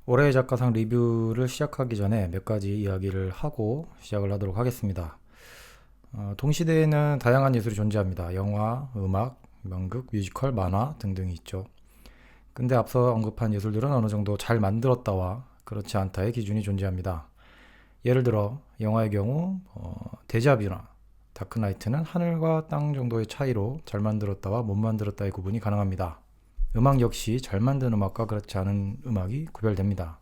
올해의 작가상 리뷰를 시작하기 전에 몇 가지 이야기를 하고 시작을 하도록 하겠습니다. 동시대에는 다양한 예술이 존재합니다. 영화, 음악, 연극, 뮤지컬, 만화 등등이 있죠. 근데 앞서 언급한 예술들은 어느 정도 잘 만들었다와 그렇지 않다의 기준이 존재합니다. 예를 들어 영화의 경우 데자뷰나 다크나이트는 하늘과 땅 정도의 차이로 잘 만들었다와 못 만들었다의 구분이 가능합니다. 음악 역시 잘 만든 음악과 그렇지 않은 음악이 구별됩니다.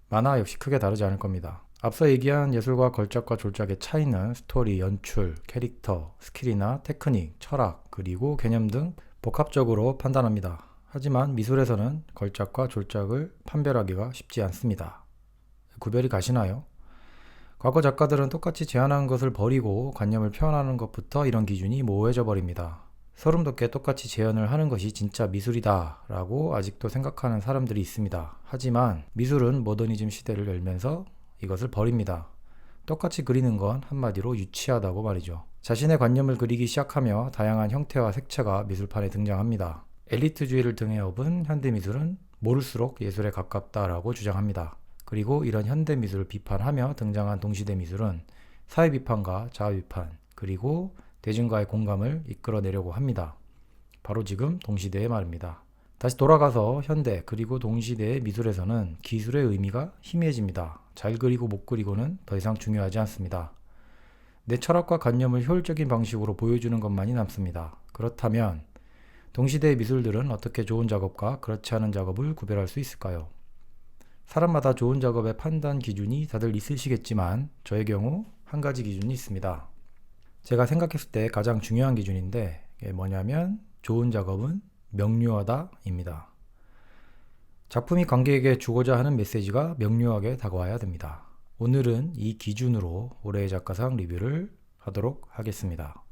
만화 역시 크게 다르지 않을 겁니다. 앞서 얘기한 예술과 걸작과 졸작의 차이는 스토리, 연출, 캐릭터, 스킬이나 테크닉, 철학, 그리고 개념 등 복합적으로 판단합니다. 하지만 미술에서는 걸작과 졸작을 판별하기가 쉽지 않습니다. 구별이 가시나요? 과거 작가들은 똑같이 제안한 것을 버리고 관념을 표현하는 것부터 이런 기준이 모호해져 버립니다. 소름 돋게 똑같이 재현을 하는 것이 진짜 미술이다 라고 아직도 생각하는 사람들이 있습니다. 하지만 미술은 모더니즘 시대를 열면서 이것을 버립니다. 똑같이 그리는 건 한마디로 유치하다고 말이죠. 자신의 관념을 그리기 시작하며 다양한 형태와 색채가 미술판에 등장합니다. 엘리트주의를 등에 업은 현대미술은 모를수록 예술에 가깝다라고 주장합니다. 그리고 이런 현대미술을 비판하며 등장한 동시대 미술은 사회비판과 자아비판, 그리고 대중과의 공감을 이끌어내려고 합니다. 바로 지금 동시대의 말입니다. 다시 돌아가서 현대 그리고 동시대의 미술에서는 기술의 의미가 희미해집니다. 잘 그리고 못 그리고는 더 이상 중요하지 않습니다. 내 철학과 관념을 효율적인 방식으로 보여주는 것만이 남습니다. 그렇다면 동시대의 미술들은 어떻게 좋은 작업과 그렇지 않은 작업을 구별할 수 있을까요? 사람마다 좋은 작업의 판단 기준이 다들 있으시겠지만 저의 경우 한 가지 기준이 있습니다. 제가 생각했을 때 가장 중요한 기준인데 이게 뭐냐면 좋은 작업은 명료하다입니다. 작품이 관객에게 주고자 하는 메시지가 명료하게 다가와야 됩니다. 오늘은 이 기준으로 올해의 작가상 리뷰를 하도록 하겠습니다.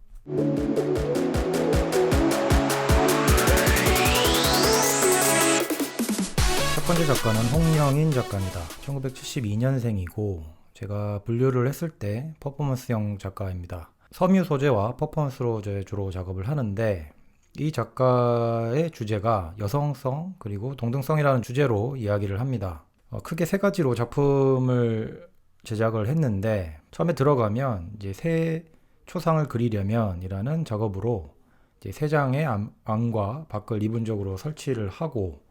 첫 번째 작가는 홍영인 작가입니다. 1972년생이고 제가 분류를 했을 때 퍼포먼스형 작가입니다. 섬유 소재와 퍼포먼스로 주로 작업을 하는데 이 작가의 주제가 여성성 그리고 동등성이라는 주제로 이야기를 합니다. 크게 세 가지로 작품을 제작을 했는데 처음에 들어가면 이제 새 초상을 그리려면 이라는 작업으로 이제 세 장의 안과 밖을 리본적으로 설치를 하고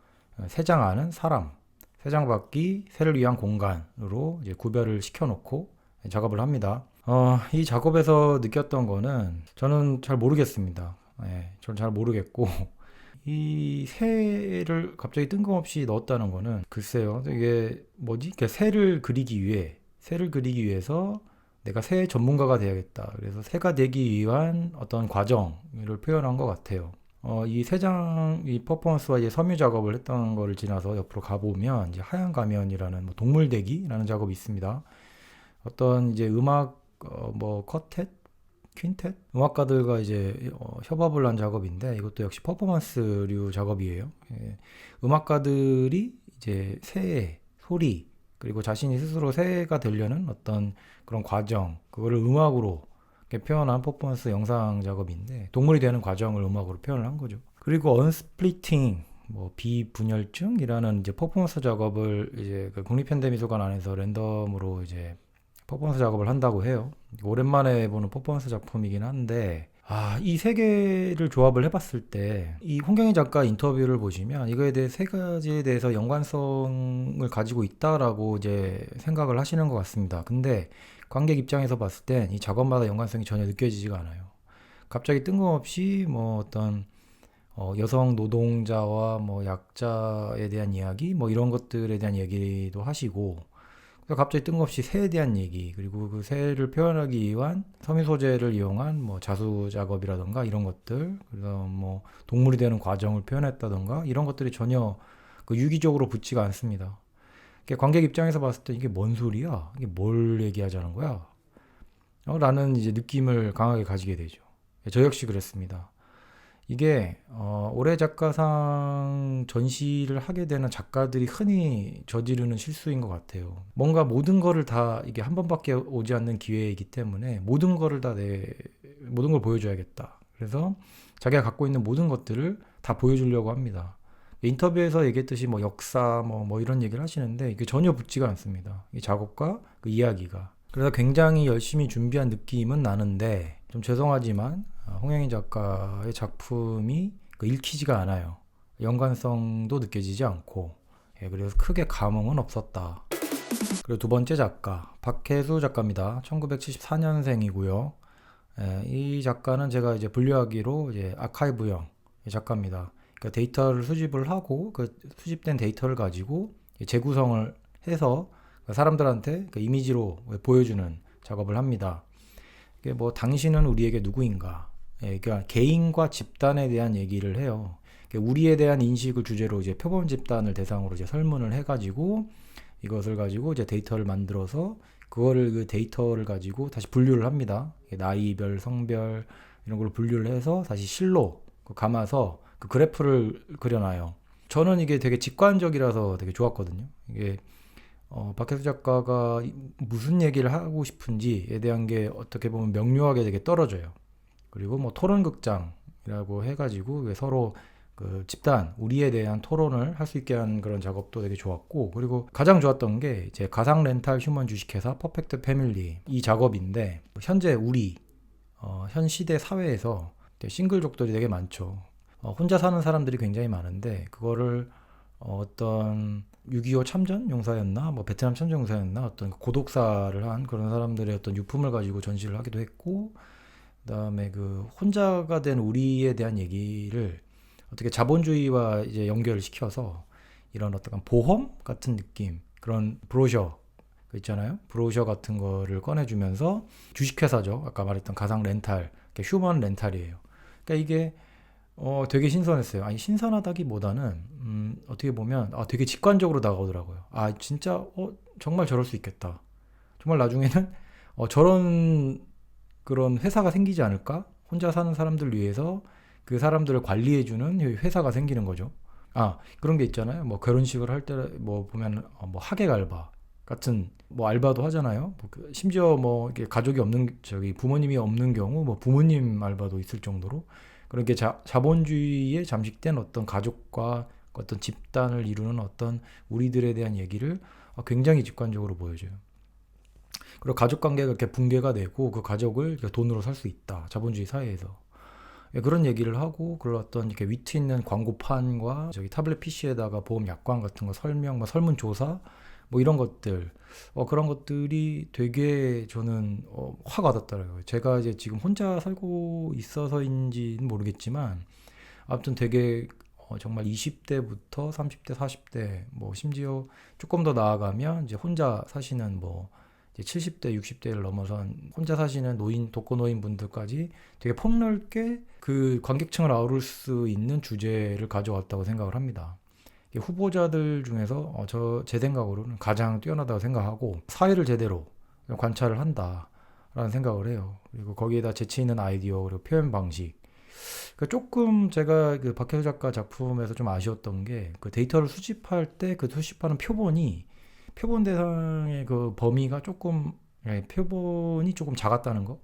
세 장 안은 사람, 세 장 밖이 새를 위한 공간으로 이제 구별을 시켜놓고 작업을 합니다. 이 작업에서 느꼈던 거는 저는 잘 모르겠습니다. 저는 잘 모르겠고 이 새를 갑자기 뜬금없이 넣었다는 거는 글쎄요. 이게 뭐지? 그러니까 새를 그리기 위해서 내가 새 전문가가 돼야겠다. 그래서 새가 되기 위한 어떤 과정을 표현한 것 같아요. 이 세 장, 이 퍼포먼스와 이제 섬유 작업을 했던 거를 지나서 옆으로 가보면 이제 하얀 가면이라는 뭐 동물대기라는 작업이 있습니다. 어떤 이제 음악 쿼텟, 퀸텟 음악가들과 이제 협업을 한 작업인데 이것도 역시 퍼포먼스류 작업이에요. 음악가들이 이제 새의 소리 그리고 자신이 스스로 새가 되려는 어떤 그런 과정 그거를 음악으로 이렇게 표현한 퍼포먼스 영상 작업인데 동물이 되는 과정을 음악으로 표현을 한 거죠. 그리고 언스플리팅 비분열증이라는 이제 퍼포먼스 작업을 이제 그 국립현대미술관 안에서 랜덤으로 이제 퍼포먼스 작업을 한다고 해요. 오랜만에 보는 퍼포먼스 작품이긴 한데 이 세 개를 조합을 해봤을 때 이 홍경희 작가 인터뷰를 보시면 이거에 대해 세 가지에 대해서 연관성을 가지고 있다라고 이제 생각을 하시는 것 같습니다. 근데 관객 입장에서 봤을 땐 이 작업마다 연관성이 전혀 느껴지지가 않아요. 갑자기 뜬금없이 뭐 어떤 여성 노동자와 뭐 약자에 대한 이야기 뭐 이런 것들에 대한 얘기도 하시고 갑자기 뜬금없이 새에 대한 얘기 그리고 그 새를 표현하기 위한 섬유 소재를 이용한 뭐 자수 작업이라던가 이런 것들 그래서 뭐 동물이 되는 과정을 표현했다던가 이런 것들이 전혀 그 유기적으로 붙지가 않습니다. 관객 입장에서 봤을 때 이게 뭔 소리야? 이게 뭘 얘기하자는 거야? 라는 이제 느낌을 강하게 가지게 되죠. 저 역시 그랬습니다. 이게 올해 작가상 전시를 하게 되는 작가들이 흔히 저지르는 실수인 것 같아요. 뭔가 모든 거를 다 이게 한 번밖에 오지 않는 기회이기 때문에 모든 걸 보여줘야겠다. 그래서 자기가 갖고 있는 모든 것들을 다 보여주려고 합니다. 인터뷰에서 얘기했듯이 뭐 역사 뭐 이런 얘기를 하시는데 이게 전혀 붙지가 않습니다. 이 작업과 그 이야기가. 그래서 굉장히 열심히 준비한 느낌은 나는데 좀 죄송하지만 홍영인 작가의 작품이 읽히지가 않아요. 연관성도 느껴지지 않고 그래서 크게 감흥은 없었다. 그리고 두 번째 작가 박혜수 작가입니다. 1974년생이고요. 이 작가는 제가 이제 분류하기로 이제 아카이브형 작가입니다. 그러니까 데이터를 수집을 하고 그 수집된 데이터를 가지고 재구성을 해서 사람들한테 그 이미지로 보여주는 작업을 합니다. 이게 뭐 당신은 우리에게 누구인가? 그러니까 개인과 집단에 대한 얘기를 해요. 우리에 대한 인식을 주제로 이제 표본 집단을 대상으로 이제 설문을 해가지고 이것을 가지고 이제 데이터를 만들어서 그거를 그 데이터를 가지고 다시 분류를 합니다. 나이별, 성별 이런 걸로 분류를 해서 다시 실로 감아서 그 그래프를 그려놔요. 저는 이게 되게 직관적이라서 되게 좋았거든요. 이게 박혜수 작가가 무슨 얘기를 하고 싶은지에 대한 게 어떻게 보면 명료하게 되게 떨어져요. 그리고 뭐 토론극장이라고 해가지고 서로 그 집단 우리에 대한 토론을 할 수 있게 한 그런 작업도 되게 좋았고, 그리고 가장 좋았던 게 이제 가상 렌탈 휴먼 주식회사 퍼펙트 패밀리 이 작업인데, 현재 우리 현 시대 사회에서 싱글족들이 되게 많죠. 혼자 사는 사람들이 굉장히 많은데 그거를 어떤 6.25 참전 용사였나 뭐 베트남 참전 용사였나 어떤 고독사를 한 그런 사람들의 어떤 유품을 가지고 전시를 하기도 했고, 그다음에 그 혼자가 된 우리에 대한 얘기를 어떻게 자본주의와 이제 연결을 시켜서 이런 어떤 보험 같은 느낌, 그런 브로셔 있잖아요. 브로셔 같은 거를 꺼내주면서, 주식회사죠. 아까 말했던 가상 렌탈, 휴먼 렌탈이에요. 그러니까 이게 되게 신선했어요. 아니, 신선하다기보다는 어떻게 보면 되게 직관적으로 다가오더라고요. 진짜 정말 저럴 수 있겠다. 정말 나중에는 저런 그런 회사가 생기지 않을까? 혼자 사는 사람들 위해서 그 사람들을 관리해주는 회사가 생기는 거죠. 그런 게 있잖아요. 뭐 결혼식을 할 때 뭐 보면 뭐 하객 알바 같은 뭐 알바도 하잖아요. 심지어 뭐 이렇게 가족이 없는, 부모님이 없는 경우 뭐 부모님 알바도 있을 정도로, 그렇게 자본주의에 잠식된 어떤 가족과 어떤 집단을 이루는 어떤 우리들에 대한 얘기를 굉장히 직관적으로 보여줘요. 그리고 가족 관계가 이렇게 붕괴가 되고 그 가족을 돈으로 살 수 있다. 자본주의 사회에서. 그런 얘기를 하고, 그런 어떤 이렇게 위트 있는 광고판과 타블렛 PC에다가 보험 약관 같은 거 설명, 뭐 설문조사, 뭐 이런 것들, 그런 것들이 되게 저는 확 와닿더라고요. 제가 이제 지금 혼자 살고 있어서인지는 모르겠지만, 아무튼 되게 정말 20대부터 30대, 40대, 뭐 심지어 조금 더 나아가면 이제 혼자 사시는 뭐 70대, 60대를 넘어선 혼자 사시는 노인, 독거노인 분들까지 되게 폭넓게 그 관객층을 아우를 수 있는 주제를 가져왔다고 생각을 합니다. 후보자들 중에서 제 생각으로는 가장 뛰어나다고 생각하고, 사회를 제대로 관찰을 한다라는 생각을 해요. 그리고 거기에다 재치 있는 아이디어, 그리고 표현 방식. 조금 제가 그 박혜수 작가 작품에서 좀 아쉬웠던 게, 그 데이터를 수집할 때 그 수집하는 표본 대상의 그 범위가 조금, 표본이 조금 작았다는 거.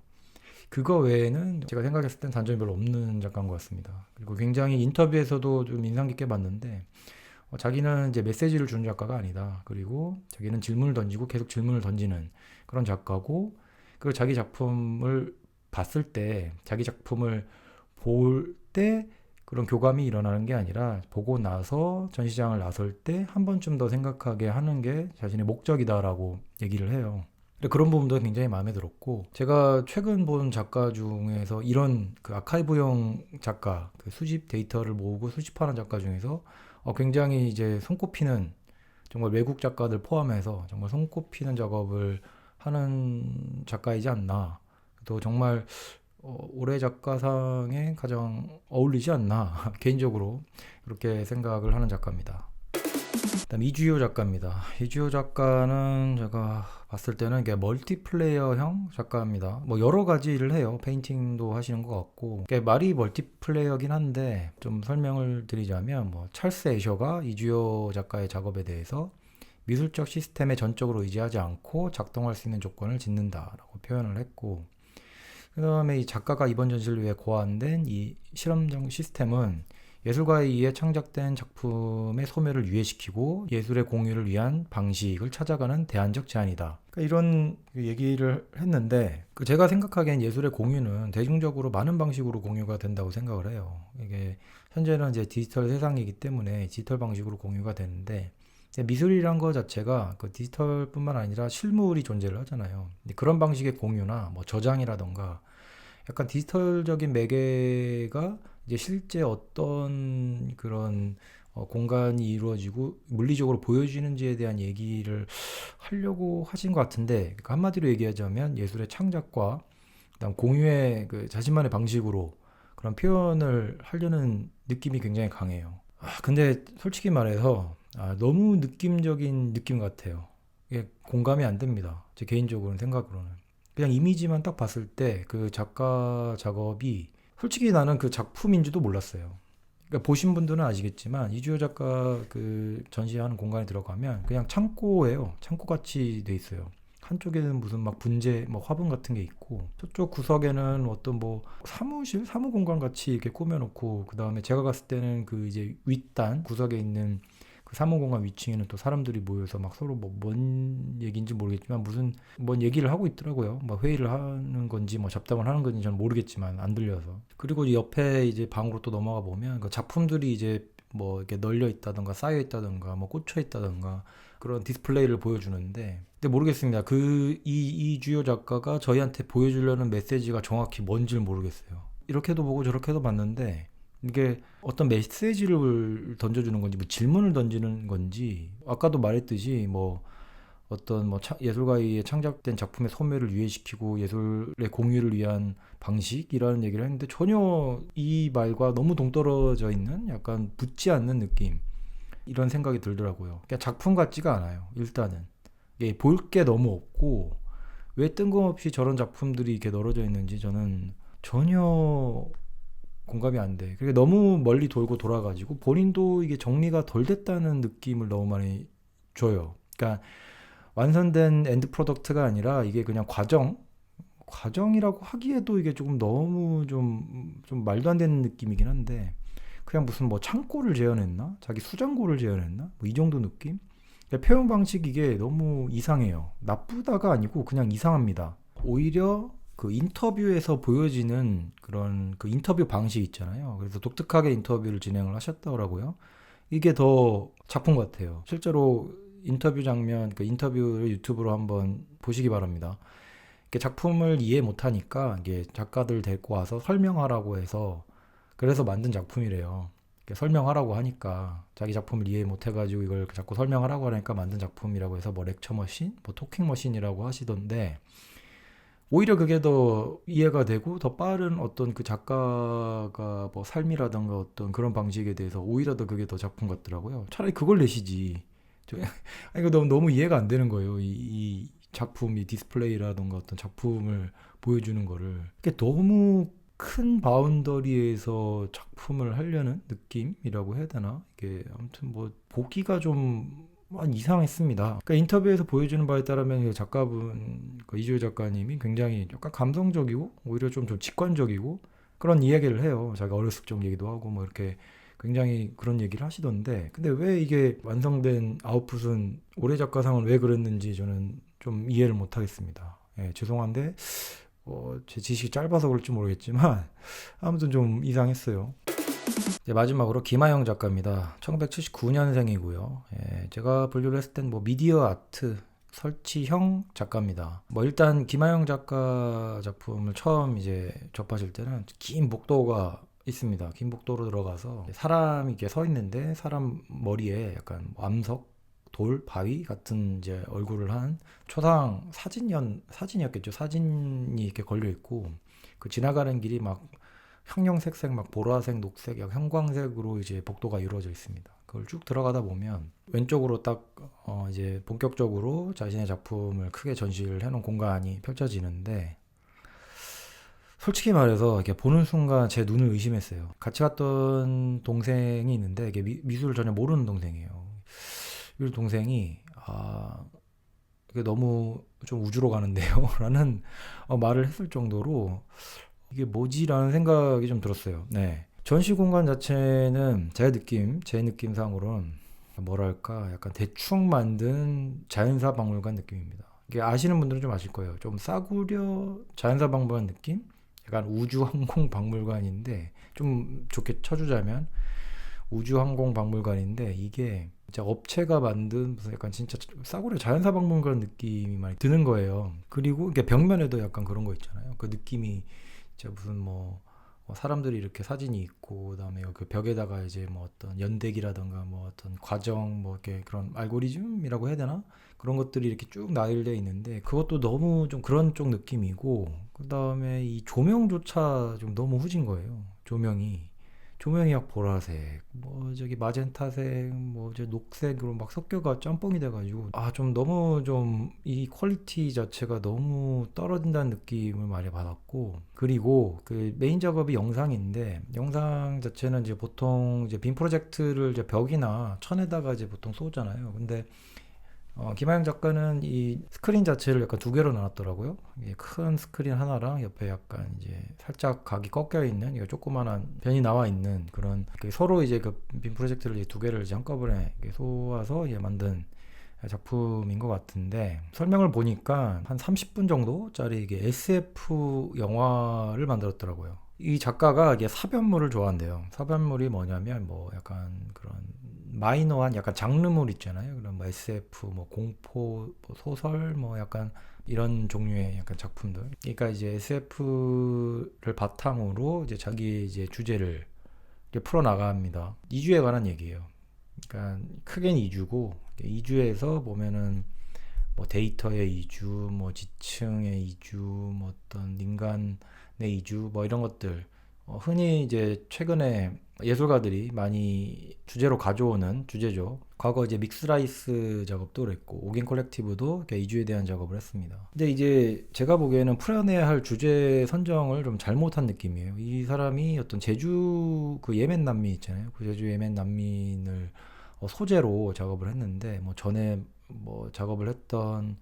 그거 외에는 제가 생각했을 땐 단점이 별로 없는 작가인 것 같습니다. 그리고 굉장히 인터뷰에서도 좀 인상 깊게 봤는데, 자기는 이제 메시지를 주는 작가가 아니다. 그리고 자기는 질문을 던지고 계속 질문을 던지는 그런 작가고, 그리고 자기 작품을 봤을 때, 자기 작품을 볼 때 그런 교감이 일어나는 게 아니라 보고 나서 전시장을 나설 때 한 번쯤 더 생각하게 하는 게 자신의 목적이다라고 얘기를 해요. 그런 부분도 굉장히 마음에 들었고, 제가 최근 본 작가 중에서 이런 그 아카이브형 작가, 그 수집 데이터를 모으고 수집하는 작가 중에서 굉장히 이제 손꼽히는, 정말 외국 작가들 포함해서 정말 손꼽히는 작업을 하는 작가이지 않나. 또 정말 올해 작가상에 가장 어울리지 않나 개인적으로 그렇게 생각을 하는 작가입니다. 그다음 이주효 작가입니다. 이주효 작가는 제가 봤을 때는 이게 멀티플레이어형 작가입니다. 뭐 여러 가지 일을 해요. 페인팅도 하시는 것 같고, 말이 멀티플레이어긴 한데 좀 설명을 드리자면, 뭐 찰스 애셔가 이주효 작가의 작업에 대해서 미술적 시스템에 전적으로 의지하지 않고 작동할 수 있는 조건을 짓는다라고 표현을 했고, 그 다음에 이 작가가 이번 전시를 위해 고안된 이 실험적 시스템은 예술가에 의해 창작된 작품의 소멸을 유예시키고 예술의 공유를 위한 방식을 찾아가는 대안적 제안이다. 그러니까 이런 얘기를 했는데 제가 생각하기엔 예술의 공유는 대중적으로 많은 방식으로 공유가 된다고 생각을 해요. 이게 현재는 이제 디지털 세상이기 때문에 디지털 방식으로 공유가 되는데 미술이란 거 자체가 그 디지털뿐만 아니라 실물이 존재를 하잖아요. 근데 그런 방식의 공유나 뭐 저장이라던가 약간 디지털적인 매개가 이제 실제 어떤 그런 공간이 이루어지고 물리적으로 보여지는지에 대한 얘기를 하려고 하신 것 같은데, 그러니까 한마디로 얘기하자면 예술의 창작과 그다음 공유의 그 자신만의 방식으로 그런 표현을 하려는 느낌이 굉장히 강해요. 근데 솔직히 말해서 너무 느낌적인 느낌 같아요. 이게 공감이 안 됩니다. 제 개인적으로는 생각으로는. 그냥 이미지만 딱 봤을 때 그 작가 작업이 솔직히 나는 그 작품인지도 몰랐어요. 그러니까 보신 분들은 아시겠지만 이주호 작가 그 전시하는 공간에 들어가면 그냥 창고예요. 창고 같이 돼 있어요. 한쪽에는 무슨 막 분재, 뭐 화분 같은 게 있고 저쪽 구석에는 어떤 뭐 사무실, 사무 공간 같이 이렇게 꾸며놓고 그 다음에 제가 갔을 때는 그 이제 윗단 구석에 있는 그 사무공간 위층에는 또 사람들이 모여서 막 서로 뭐 뭔 얘기인지 모르겠지만 무슨 뭔 얘기를 하고 있더라고요. 뭐 회의를 하는 건지 뭐 잡담을 하는 건지 저는 모르겠지만 안 들려서. 그리고 옆에 이제 방으로 또 넘어가 보면 그 작품들이 이제 뭐 이렇게 널려 있다던가 쌓여 있다던가 뭐 꽂혀 있다던가 그런 디스플레이를 보여주는데 근데 모르겠습니다. 그 이 주요 작가가 저희한테 보여주려는 메시지가 정확히 뭔지를 모르겠어요. 이렇게도 보고 저렇게도 봤는데 이게 어떤 메시지를 던져주는 건지 뭐 질문을 던지는 건지 아까도 말했듯이 뭐 어떤 뭐 예술가의 창작된 작품의 소멸을 유예시키고 예술의 공유를 위한 방식이라는 얘기를 했는데 전혀 이 말과 너무 동떨어져 있는 약간 붙지 않는 느낌 이런 생각이 들더라고요. 그러니까 작품 같지가 않아요. 일단은 이게 볼 게 너무 없고 왜 뜬금없이 저런 작품들이 이렇게 널어져 있는지 저는 전혀 공감이 안 돼. 그게 너무 멀리 돌고 돌아가지고 본인도 이게 정리가 덜 됐다는 느낌을 너무 많이 줘요. 그러니까 완성된 엔드 프로덕트가 아니라 이게 그냥 과정이라고 하기에도 이게 조금 너무 좀 말도 안 되는 느낌이긴 한데 그냥 무슨 뭐 창고를 재현했나? 자기 수장고를 재현했나? 뭐 이 정도 느낌? 그러니까 표현 방식 이게 너무 이상해요. 나쁘다가 아니고 그냥 이상합니다. 오히려 그 인터뷰에서 보여지는 그런 그 인터뷰 방식 있잖아요. 그래서 독특하게 인터뷰를 진행을 하셨더라고요. 이게 더 작품 같아요. 실제로 인터뷰 장면, 그 인터뷰를 유튜브로 한번 보시기 바랍니다. 이게 작품을 이해 못하니까 이게 작가들 데리고 와서 설명하라고 해서 그래서 만든 작품이래요. 설명하라고 하니까 자기 작품을 이해 못해가지고 이걸 자꾸 설명하라고 하니까 만든 작품이라고 해서 뭐 렉처 머신, 뭐 토킹 머신이라고 하시던데 오히려 그게 더 이해가 되고 더 빠른 어떤 그 작가가 뭐 삶이라던가 어떤 그런 방식에 대해서 오히려 더 그게 더 작품 같더라고요. 차라리 그걸 내시지. 이거 너무 이해가 안 되는 거예요. 이 작품, 이 디스플레이라던가 어떤 작품을 보여주는 거를. 이게 너무 큰 바운더리에서 작품을 하려는 느낌이라고 해야 되나? 이게 아무튼 뭐 보기가 좀 이상했습니다. 그러니까 인터뷰에서 보여주는 바에 따르면 작가분, 그 이주호 작가님이 굉장히 약간 감성적이고 오히려 좀 직관적이고 그런 이야기를 해요. 자기가 어렸을 적 얘기도 하고 뭐 이렇게 굉장히 그런 얘기를 하시던데 근데 왜 이게 완성된 아웃풋은 올해 작가상은 왜 그랬는지 저는 좀 이해를 못 하겠습니다. 예, 죄송한데 제 지식이 짧아서 그럴지 모르겠지만 아무튼 좀 이상했어요. 이제 마지막으로 김하영 작가입니다. 1979년생이고요. 예, 제가 분류를 했을 땐 뭐 미디어 아트 설치형 작가입니다. 뭐 일단 김하영 작가 작품을 처음 이제 접하실 때는 긴 복도가 있습니다. 긴 복도로 들어가서 사람이 이렇게 서 있는데 사람 머리에 약간 암석, 돌, 바위 같은 이제 얼굴을 한 초상 사진이었겠죠. 사진이 이렇게 걸려 있고 그 지나가는 길이 막 형형색색 막 보라색, 녹색, 약 형광색으로 이제 복도가 이루어져 있습니다. 그걸 쭉 들어가다 보면 왼쪽으로 딱 이제 본격적으로 자신의 작품을 크게 전시를 해놓은 공간이 펼쳐지는데 솔직히 말해서 이렇게 보는 순간 제 눈을 의심했어요. 같이 갔던 동생이 있는데 이게 미술을 전혀 모르는 동생이에요. 이 동생이 이게 너무 좀 우주로 가는데요 라는 말을 했을 정도로 이게 뭐지라는 생각이 좀 들었어요. 네. 전시 공간 자체는 제 느낌상으로는 뭐랄까 약간 대충 만든 자연사 박물관 느낌입니다. 이게 아시는 분들은 좀 아실 거예요. 좀 싸구려 자연사 박물관 느낌? 약간 우주항공 박물관인데 좀 좋게 쳐주자면 우주항공 박물관인데 이게 진짜 업체가 만든 무슨 약간 진짜 싸구려 자연사 박물관 느낌이 많이 드는 거예요. 그리고 이게 벽면에도 약간 그런 거 있잖아요. 그 느낌이 진짜 무슨 사람들이 이렇게 사진이 있고 그다음에 그 벽에다가 이제 뭐 어떤 연대기라던가 뭐 어떤 과정 뭐 이렇게 그런 알고리즘이라고 해야 되나? 그런 것들이 이렇게 쭉 나열되어 있는데 그것도 너무 좀 그런 쪽 느낌이고 그다음에 이 조명조차 좀 너무 후진 거예요. 조명이 약 보라색, 뭐 저기 마젠타색, 뭐 이제 녹색으로 막 섞여가 짬뽕이 돼가지고 좀 너무 좀 이 퀄리티 자체가 너무 떨어진다는 느낌을 많이 받았고 그리고 그 메인 작업이 영상인데 영상 자체는 이제 보통 이제 빔 프로젝트를 이제 벽이나 천에다가 이제 보통 쏘잖아요. 근데 김하영 작가는 이 스크린 자체를 약간 두 개로 나눴더라고요. 이게 큰 스크린 하나랑 옆에 약간 이제 살짝 각이 꺾여 있는 이거 조그만한 변이 나와 있는 그런 서로 이제 그 빔 프로젝트를 이제 두 개를 이제 한꺼번에 이렇게 쏘아서 이제 만든 작품인 것 같은데 설명을 보니까 한 30분 정도짜리 이게 SF 영화를 만들었더라고요. 이 작가가 이게 사변물을 좋아한대요. 사변물이 뭐냐면 뭐 약간 그런 마이너한 약간 장르물 있잖아요. 그런 뭐 SF, 뭐 공포, 뭐 소설, 뭐 약간 이런 종류의 약간 작품들. 그러니까 이제 SF를 바탕으로 이제 자기 이제 주제를 이렇게 풀어 나갑니다. 이주에 관한 얘기예요. 그러니까 크게는 이주고 이주에서 보면은 뭐 데이터의 이주, 뭐 지층의 이주, 뭐 어떤 인간의 이주, 뭐 이런 것들 흔히 이제 최근에 예술가들이 많이 주제로 가져오는 주제죠. 과거 이제 믹스라이스 작업도 그랬고 오긴 콜렉티브도 이렇게 이주에 대한 작업을 했습니다. 근데 이제 제가 보기에는 풀어내야 할 주제 선정을 좀 잘못한 느낌이에요. 이 사람이 어떤 제주 그 예멘 난민 있잖아요. 그 제주 예멘 난민을 소재로 작업을 했는데 뭐 전에 뭐 작업을 했던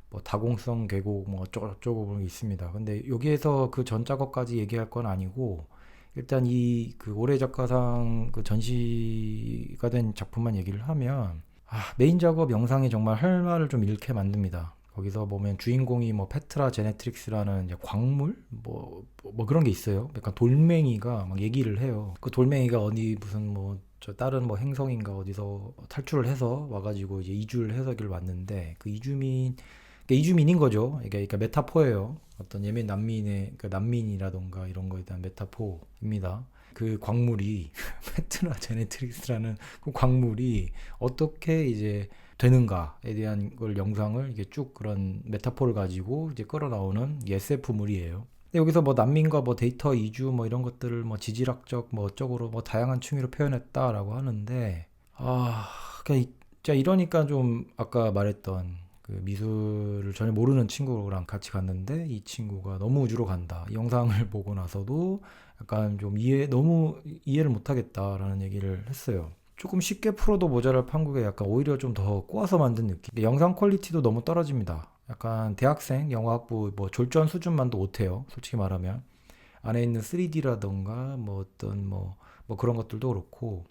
뭐 다공성 계곡 뭐 어쩌고저쩌고 그런 게 있습니다. 근데 여기에서 그 전 작업까지 얘기할 건 아니고 일단 이 그 올해 작가상 그 전시가 된 작품만 얘기를 하면 메인 작업 영상이 정말 할 말을 좀 잃게 만듭니다. 거기서 보면 주인공이 뭐 페트라 제네트릭스라는 이제 광물 뭐 그런 게 있어요. 약간 돌멩이가 막 얘기를 해요. 그 돌멩이가 어디 무슨 뭐 저 다른 뭐 행성인가 어디서 탈출을 해서 와가지고 이제 이주를 해서 여기를 왔는데 그 이주민인 거죠. 이게 그러니까 메타포예요. 어떤 예멘 난민의 그 난민이라던가 이런 거에 대한 메타포입니다. 그 광물이 페트라 제네트릭스라는 그 광물이 어떻게 이제 되는가에 대한 걸 영상을 이게 쭉 그런 메타포를 가지고 이제 끌어 나오는 SF물이에요. 여기서 뭐 난민과 뭐 데이터 이주 뭐 이런 것들을 뭐 지질학적 뭐 어쩌고로 뭐 다양한 취미로 표현했다라고 하는데 그냥 진짜 이러니까 좀 아까 말했던 그 미술을 전혀 모르는 친구랑 같이 갔는데 이 친구가 너무 우주로 간다. 이 영상을 보고 나서도 약간 좀 너무 이해를 못하겠다라는 얘기를 했어요. 조금 쉽게 풀어도 모자랄 판국에 약간 오히려 좀 더 꼬아서 만든 느낌. 영상 퀄리티도 너무 떨어집니다. 약간 대학생 영화학부 뭐 졸전 수준만도 못해요. 솔직히 말하면 안에 있는 3D라던가 뭐 어떤 뭐 그런 것들도 그렇고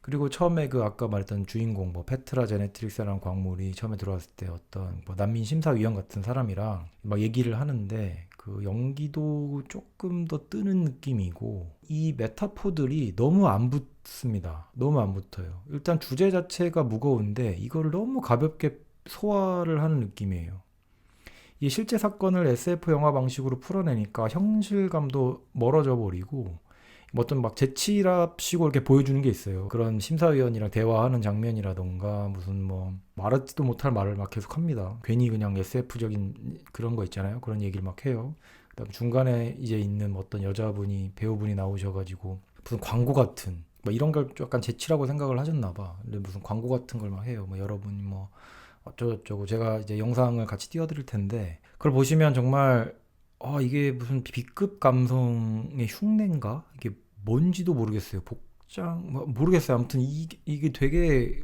그리고 처음에 그 아까 말했던 주인공 뭐 페트라 제네트릭스라는 광물이 처음에 들어왔을 때 어떤 뭐 난민 심사위원 같은 사람이랑 막 얘기를 하는데 그 연기도 조금 더 뜨는 느낌이고 이 메타포들이 너무 안 붙습니다. 너무 안 붙어요. 일단 주제 자체가 무거운데 이거를 너무 가볍게 소화를 하는 느낌이에요. 이 실제 사건을 SF 영화 방식으로 풀어내니까 현실감도 멀어져 버리고 뭐 어떤 막 재치랍시고 이렇게 보여주는 게 있어요. 그런 심사위원이랑 대화하는 장면이라던가 무슨 뭐 말하지도 못할 말을 막 계속 합니다. 괜히 그냥 SF적인 그런 거 있잖아요. 그런 얘기를 막 해요. 그다음 중간에 이제 있는 어떤 여자분이 배우분이 나오셔가지고 무슨 광고 같은 뭐 이런 걸 약간 재치라고 생각을 하셨나 봐. 근데 무슨 광고 같은 걸 막 해요. 뭐 여러분이 뭐 어쩌고저쩌고 제가 이제 영상을 같이 띄워드릴 텐데 그걸 보시면 정말 이게 무슨 B급 감성의 흉내인가? 이게 뭔지도 모르겠어요. 모르겠어요. 아무튼 이게 되게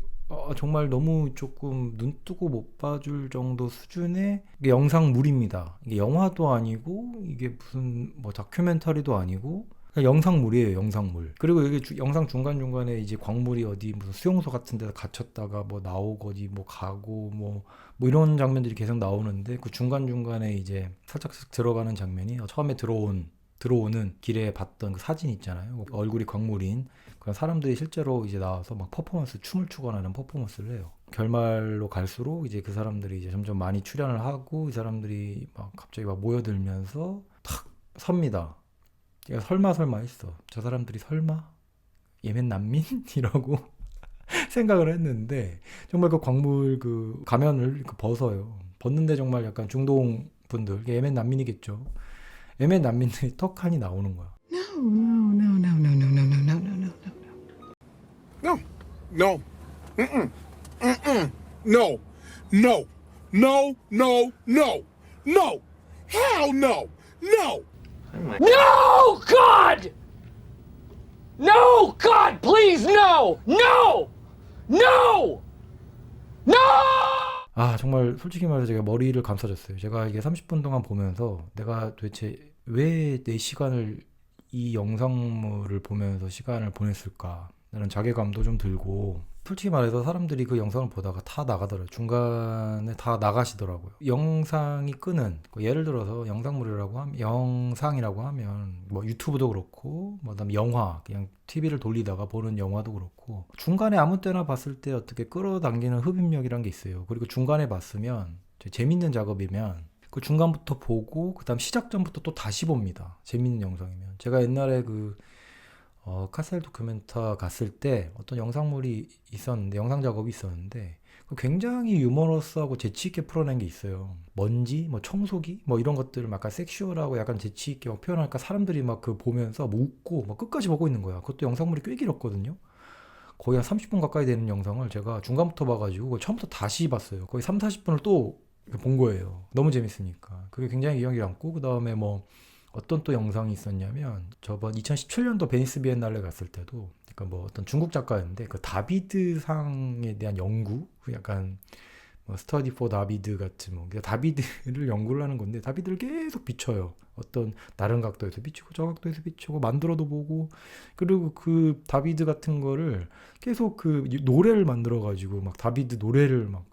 정말 너무 조금 눈 뜨고 못 봐줄 정도 수준의 이게 영상물입니다. 이게 영화도 아니고 이게 무슨 뭐 다큐멘터리도 아니고 그냥 영상물이에요, 영상물. 그리고 여기 영상 중간중간에 이제 광물이 어디 무슨 수용소 같은 데서 갇혔다가 뭐 나오고 어디 뭐 가고 뭐 이런 장면들이 계속 나오는데 그 중간중간에 이제 살짝 들어가는 장면이 처음에 들어오는 길에 봤던 그 사진 있잖아요. 얼굴이 광물인 그런 사람들이 실제로 이제 나와서 막 퍼포먼스, 춤을 추거나 하는 퍼포먼스를 해요. 결말로 갈수록 이제 그 사람들이 이제 점점 많이 출연을 하고 이 사람들이 막 갑자기 막 모여들면서 탁 섭니다. 설마 했어. 저 사람들이 설마 예멘 난민이라고 생각을 했는데 정말 그 광물 그 가면을 벗어요. 벗는데 정말 약간 중동 분들 예멘 난민이겠죠. 예멘 난민들이 턱하니 나오는 거야. No, no, mm-mm, mm-mm, no, no, no, no, no, no, hell no, no. No, God! No, God, please, no! No! No! No! 아 정말 솔직히 말해서 제가 머리를 감싸줬어요. 제가 이게 30분 동안 보면서 내가 도대체 왜 내 시간을 이 영상물을 보면서 시간을 보냈을까 라는 자괴감도 좀 들고 솔직히 말해서 사람들이 그 영상을 보다가 다 나가더라고요. 중간에 다 나가시더라고요. 영상이 끄는 예를 들어서 영상물이라고 하면 영상이라고 하면 뭐 유튜브도 그렇고 뭐 그다음에 영화 그냥 TV를 돌리다가 보는 영화도 그렇고 중간에 아무 때나 봤을 때 어떻게 끌어당기는 흡입력이란 게 있어요. 그리고 중간에 봤으면 재밌는 작업이면 그 중간부터 보고 그다음 시작 전부터 또 다시 봅니다. 재밌는 영상이면. 제가 옛날에 카셀 도큐멘터 갔을 때 어떤 영상물이 있었는데 영상 작업이 있었는데 굉장히 유머러스하고 재치있게 풀어낸 게 있어요. 먼지, 뭐 청소기, 뭐 이런 것들을 약간 섹슈얼하고 약간 재치있게 표현하니까 사람들이 막 그 보면서 뭐 웃고 막 끝까지 보고 있는 거야. 그것도 영상물이 꽤 길었거든요. 거의 한 30분 가까이 되는 영상을 제가 중간부터 봐가지고 처음부터 다시 봤어요. 거의 3, 40분을 또 본 거예요. 너무 재밌으니까. 그게 굉장히 기억에 남고 그 다음에 뭐 어떤 또 영상이 있었냐면 저번 2017년도 베니스 비엔날레 갔을 때도 그러니까 뭐 어떤 중국 작가였는데 그 다비드 상에 대한 연구 그 약간 뭐 스터디 포 다비드 같은 뭐 다비드를 연구를 하는 건데 다비드를 계속 비춰요. 어떤 다른 각도에서 비추고 저 각도에서 비추고 만들어도 보고 그리고 그 다비드 같은 거를 계속 그 노래를 만들어 가지고 막 다비드 노래를 막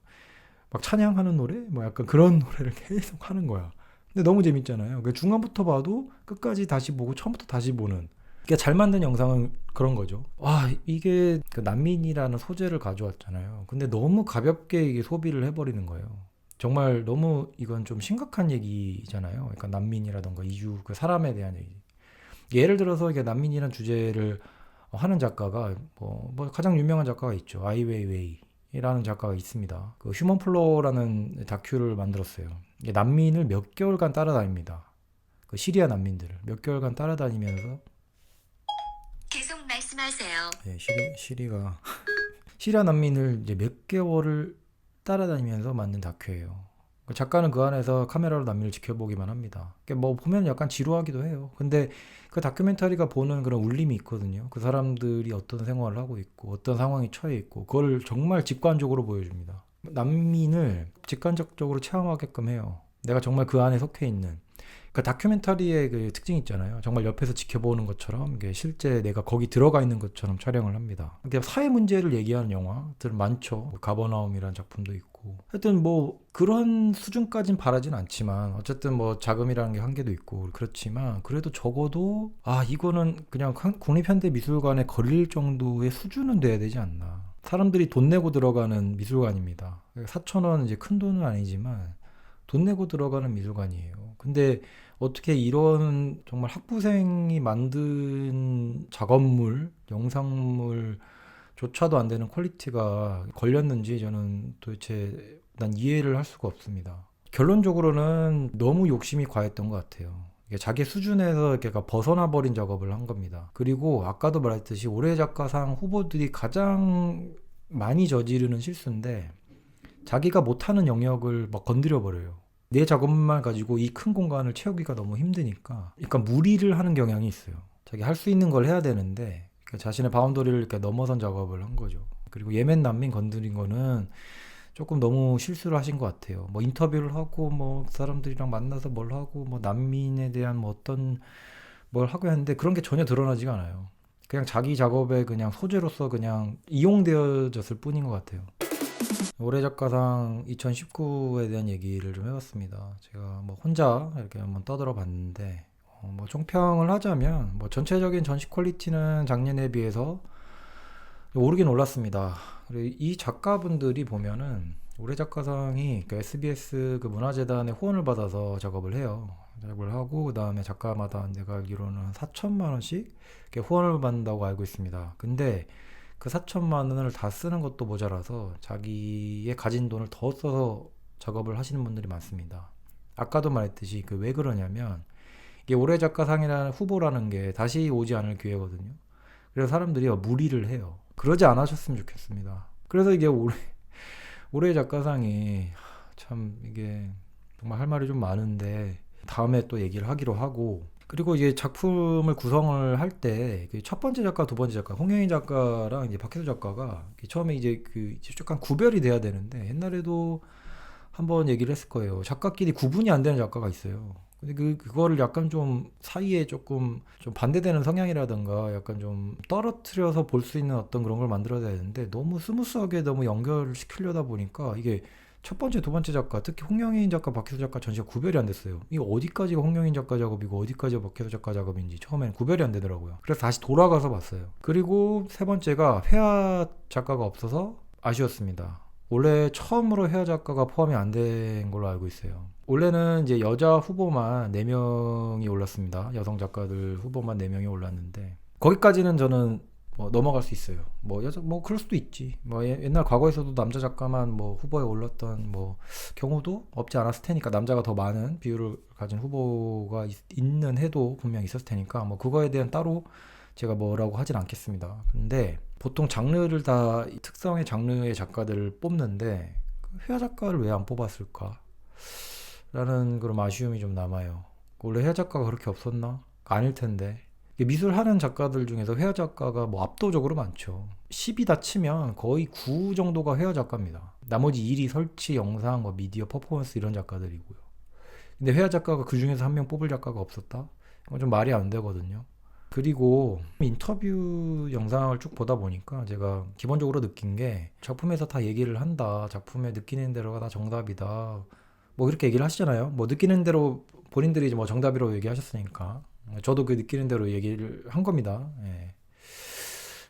찬양하는 노래 뭐 약간 그런 노래를 계속 하는 거야. 근데 너무 재밌잖아요. 중간부터 봐도 끝까지 다시 보고 처음부터 다시 보는. 그러니까 잘 만든 영상은 그런 거죠. 와 이게 그 난민이라는 소재를 가져왔잖아요. 근데 너무 가볍게 이게 소비를 해버리는 거예요. 정말 너무 이건 좀 심각한 얘기잖아요. 그러니까 난민이라던가 이주 그 사람에 대한 얘기. 예를 들어서 이게 난민이라는 주제를 하는 작가가 뭐 가장 유명한 작가가 있죠. 아이웨이웨이. 라는 작가가 있습니다. 그 휴먼 플로라는 다큐를 만들었어요. 난민을 몇 개월간 따라다닙니다. 그 시리아 난민들을 몇 개월간 따라다니면서 계속 말씀하세요. 예, 시리가 시리아 난민을 이제 몇 개월을 따라다니면서 만든 다큐예요. 작가는 그 안에서 카메라로 난민을 지켜보기만 합니다. 뭐 보면 약간 지루하기도 해요. 근데 그 다큐멘터리가 보는 그런 울림이 있거든요. 그 사람들이 어떤 생활을 하고 있고 어떤 상황에 처해 있고 그걸 정말 직관적으로 보여줍니다. 난민을 직관적으로 체험하게끔 해요. 내가 정말 그 안에 속해 있는. 그 다큐멘터리의 그 특징이 있잖아요. 정말 옆에서 지켜보는 것처럼 이게 실제 내가 거기 들어가 있는 것처럼 촬영을 합니다. 근데 사회 문제를 얘기하는 영화들 많죠. 가버나움이라는 작품도 있고. 하여튼 뭐 그런 수준까진 바라진 않지만 어쨌든 뭐 자금이라는 게 한계도 있고 그렇지만 그래도 적어도 이거는 그냥 국립현대미술관에 걸릴 정도의 수준은 돼야 되지 않나. 사람들이 돈 내고 들어가는 미술관입니다. 4,000원 이제 큰 돈은 아니지만 돈 내고 들어가는 미술관이에요. 근데 어떻게 이런 정말 학부생이 만든 작업물, 영상물조차도 안 되는 퀄리티가 걸렸는지 저는 도대체 난 이해를 할 수가 없습니다. 결론적으로는 너무 욕심이 과했던 것 같아요. 자기 수준에서 벗어나 버린 작업을 한 겁니다. 그리고 아까도 말했듯이 올해 작가상 후보들이 가장 많이 저지르는 실수인데 자기가 못하는 영역을 막 건드려 버려요. 내 작업만 가지고 이 큰 공간을 채우기가 너무 힘드니까 약간 무리를 하는 경향이 있어요. 자기 할 수 있는 걸 해야 되는데 자신의 바운더리를 이렇게 넘어선 작업을 한 거죠. 그리고 예멘 난민 건드린 거는 조금 너무 실수를 하신 것 같아요. 뭐 인터뷰를 하고 뭐 사람들이랑 만나서 뭘 하고 뭐 난민에 대한 뭐 어떤 뭘 하고 했는데 그런 게 전혀 드러나지가 않아요. 그냥 자기 작업의 그냥 소재로서 그냥 이용되어졌을 뿐인 것 같아요. 올해 작가상 2019에 대한 얘기를 좀 해봤습니다. 제가 뭐 혼자 이렇게 한번 떠들어 봤는데 뭐 총평을 하자면 뭐 전체적인 전시 퀄리티는 작년에 비해서 오르긴 올랐습니다. 그리고 이 작가분들이 보면은 올해 작가상이 그 SBS 그 문화재단의 후원을 받아서 작업을 해요. 작업을 하고 그 다음에 작가마다 내가 알기로는 한 4천만 원씩 이렇게 후원을 받는다고 알고 있습니다. 근데 그 4천만 원을 다 쓰는 것도 모자라서 자기의 가진 돈을 더 써서 작업을 하시는 분들이 많습니다. 아까도 말했듯이 그 왜 그러냐면 이게 올해 작가상이라는 후보라는 게 다시 오지 않을 기회거든요. 그래서 사람들이 무리를 해요. 그러지 않으셨으면 좋겠습니다. 그래서 이게 올해 작가상이 참 이게 정말 할 말이 좀 많은데 다음에 또 얘기를 하기로 하고, 그리고 이게 작품을 구성을 할 때 첫 번째 작가, 두 번째 작가, 홍영인 작가랑 이제 박혜수 작가가 처음에 이제 그 약간 구별이 돼야 되는데 옛날에도 한번 얘기를 했을 거예요. 작가끼리 구분이 안 되는 작가가 있어요. 근데 그거를 약간 좀 사이에 조금 좀 반대되는 성향이라든가 약간 좀 떨어뜨려서 볼 수 있는 어떤 그런 걸 만들어야 되는데 너무 스무스하게 너무 연결을 시키려다 보니까 이게 첫 번째, 두 번째 작가, 특히 홍영인 작가, 박혜수 작가 전시가 구별이 안 됐어요. 이거 어디까지가 홍영인 작가 작업이고 어디까지가 박혜수 작가 작업인지 처음에는 구별이 안 되더라고요. 그래서 다시 돌아가서 봤어요. 그리고 세 번째가 회화 작가가 없어서 아쉬웠습니다. 원래 처음으로 회화 작가가 포함이 안 된 걸로 알고 있어요. 원래는 이제 여자 후보만 4명이 올랐습니다. 여성 작가들 후보만 4명이 올랐는데 거기까지는 저는 뭐 넘어갈 수 있어요. 뭐 여자 뭐 그럴 수도 있지. 뭐 옛날 과거에서도 남자 작가만 뭐 후보에 올랐던 뭐 경우도 없지 않았을 테니까, 남자가 더 많은 비율을 가진 후보가 있는 해도 분명히 있었을 테니까 뭐 그거에 대한 따로 제가 뭐라고 하진 않겠습니다. 근데 보통 장르를 다 특성의 장르의 작가들을 뽑는데 회화 작가를 왜 안 뽑았을까? 라는 그런 아쉬움이 좀 남아요. 원래 회화 작가가 그렇게 없었나? 아닐 텐데. 미술하는 작가들 중에서 회화 작가가 뭐 압도적으로 많죠. 10이다 치면 거의 9 정도가 회화 작가입니다. 나머지 1이 설치, 영상, 뭐 미디어, 퍼포먼스 이런 작가들이고요. 근데 회화 작가가 그 중에서 한 명 뽑을 작가가 없었다? 이건 좀 말이 안 되거든요. 그리고 인터뷰 영상을 쭉 보다 보니까 제가 기본적으로 느낀 게 작품에서 다 얘기를 한다. 작품에 느끼는 대로가 다 정답이다. 뭐 그렇게 얘기를 하시잖아요. 뭐 느끼는 대로 본인들이 뭐 정답이라고 얘기하셨으니까 저도 그 느끼는 대로 얘기를 한 겁니다. 예.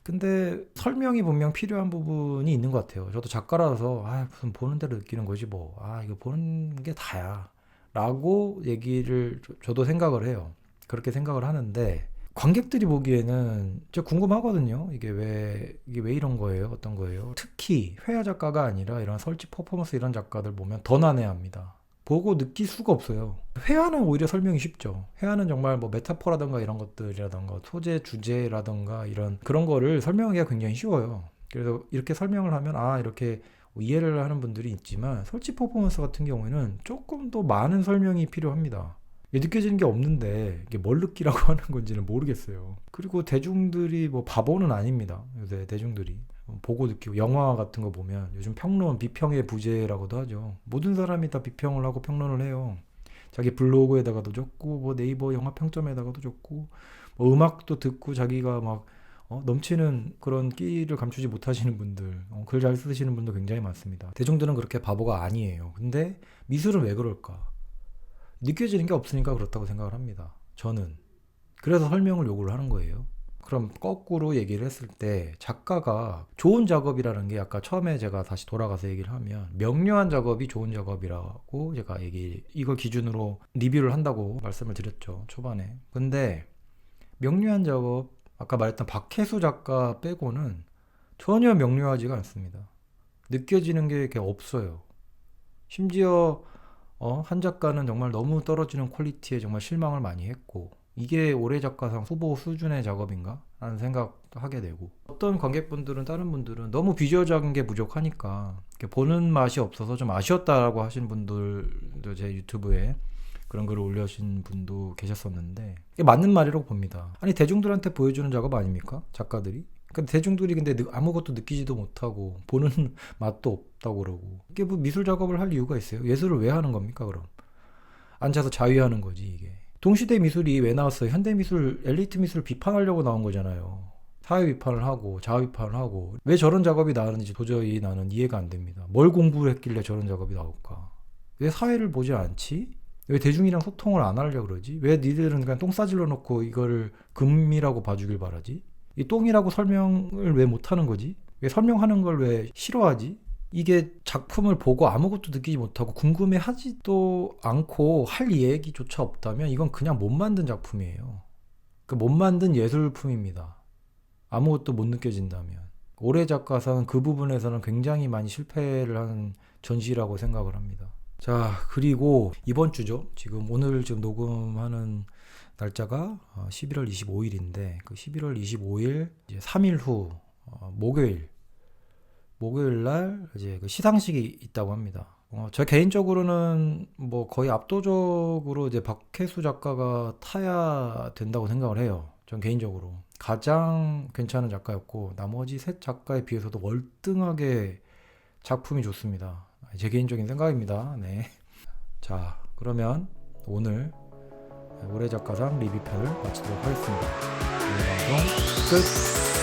근데 설명이 분명 필요한 부분이 있는 것 같아요. 저도 작가라서 무슨 보는 대로 느끼는 거지 뭐. 이거 보는 게 다야. 라고 얘기를 저도 생각을 해요. 그렇게 생각을 하는데 관객들이 보기에는 진짜 궁금하거든요. 이게 왜 이런 거예요? 어떤 거예요? 특히 회화 작가가 아니라 이런 설치, 퍼포먼스 이런 작가들 보면 더 난해합니다. 보고 느낄 수가 없어요. 회화는 오히려 설명이 쉽죠. 회화는 정말 뭐 메타포라든가 이런 것들이라든가 소재, 주제라든가 이런 그런 거를 설명하기가 굉장히 쉬워요. 그래서 이렇게 설명을 하면 이렇게 이해를 하는 분들이 있지만 설치 퍼포먼스 같은 경우에는 조금 더 많은 설명이 필요합니다. 느껴지는 게 없는데 이게 뭘 느끼라고 하는 건지는 모르겠어요. 그리고 대중들이 뭐 바보는 아닙니다. 요새 대중들이 보고 느끼고 영화 같은 거 보면 요즘 평론, 비평의 부재라고도 하죠. 모든 사람이 다 비평을 하고 평론을 해요. 자기 블로그에다가도 적고 뭐 네이버 영화 평점에다가도 적고 뭐 음악도 듣고 자기가 막 넘치는 그런 끼를 감추지 못하시는 분들, 글 잘 쓰시는 분도 굉장히 많습니다. 대중들은 그렇게 바보가 아니에요. 근데 미술은 왜 그럴까? 느껴지는 게 없으니까 그렇다고 생각을 합니다. 저는. 그래서 설명을 요구를 하는 거예요. 그럼 거꾸로 얘기를 했을 때 작가가 좋은 작업이라는 게 아까 처음에 제가 다시 돌아가서 얘기를 하면 명료한 작업이 좋은 작업이라고 제가 이걸 기준으로 리뷰를 한다고 말씀을 드렸죠. 초반에. 근데 명료한 작업, 아까 말했던 박혜수 작가 빼고는 전혀 명료하지가 않습니다. 느껴지는 게 이렇게 없어요. 심지어 한 작가는 정말 너무 떨어지는 퀄리티에 정말 실망을 많이 했고, 이게 올해 작가상 후보 수준의 작업인가? 라는 생각도 하게 되고, 어떤 관객분들은, 다른 분들은 너무 비주얼적인 게 부족하니까 보는 맛이 없어서 좀 아쉬웠다라고 하신 분들도 제 유튜브에 그런 글을 올려주신 분도 계셨었는데, 이게 맞는 말이라고 봅니다. 아니 대중들한테 보여주는 작업 아닙니까? 작가들이? 근데 대중들이 근데 아무것도 느끼지도 못하고 보는 맛도 없다고 그러고, 이게 뭐 미술 작업을 할 이유가 있어요? 예술을 왜 하는 겁니까 그럼? 앉아서 자위하는 거지 이게. 동시대 미술이 왜 나왔어요? 현대 미술, 엘리트 미술 비판하려고 나온 거잖아요. 사회 비판을 하고 자아 비판을 하고 왜 저런 작업이 나오는지 도저히 나는 이해가 안 됩니다. 뭘 공부를 했길래 저런 작업이 나올까? 왜 사회를 보지 않지? 왜 대중이랑 소통을 안 하려고 그러지? 왜 니들은 그냥 똥 싸질러 놓고 이거를 금이라고 봐주길 바라지? 이 똥이라고 설명을 왜 못하는 거지? 왜 설명하는 걸 왜 싫어하지? 이게 작품을 보고 아무것도 느끼지 못하고 궁금해하지도 않고 할 얘기조차 없다면 이건 그냥 못 만든 작품이에요. 못 만든 예술품입니다. 아무것도 못 느껴진다면. 올해 작가상 그 부분에서는 굉장히 많이 실패를 한 전시라고 생각을 합니다. 자, 그리고 이번 주죠. 오늘 녹음하는 날짜가 11월 25일인데 그 11월 25일 이제 3일 후 목요일 날 이제 그 시상식이 있다고 합니다. 저 개인적으로는 뭐 거의 압도적으로 이제 박혜수 작가가 타야 된다고 생각을 해요. 전 개인적으로 가장 괜찮은 작가였고 나머지 셋 작가에 비해서도 월등하게 작품이 좋습니다. 제 개인적인 생각입니다. 네. 자, 그러면 오늘 올해 작가상 리뷰편을 마치도록 하겠습니다. 오늘 방송 끝.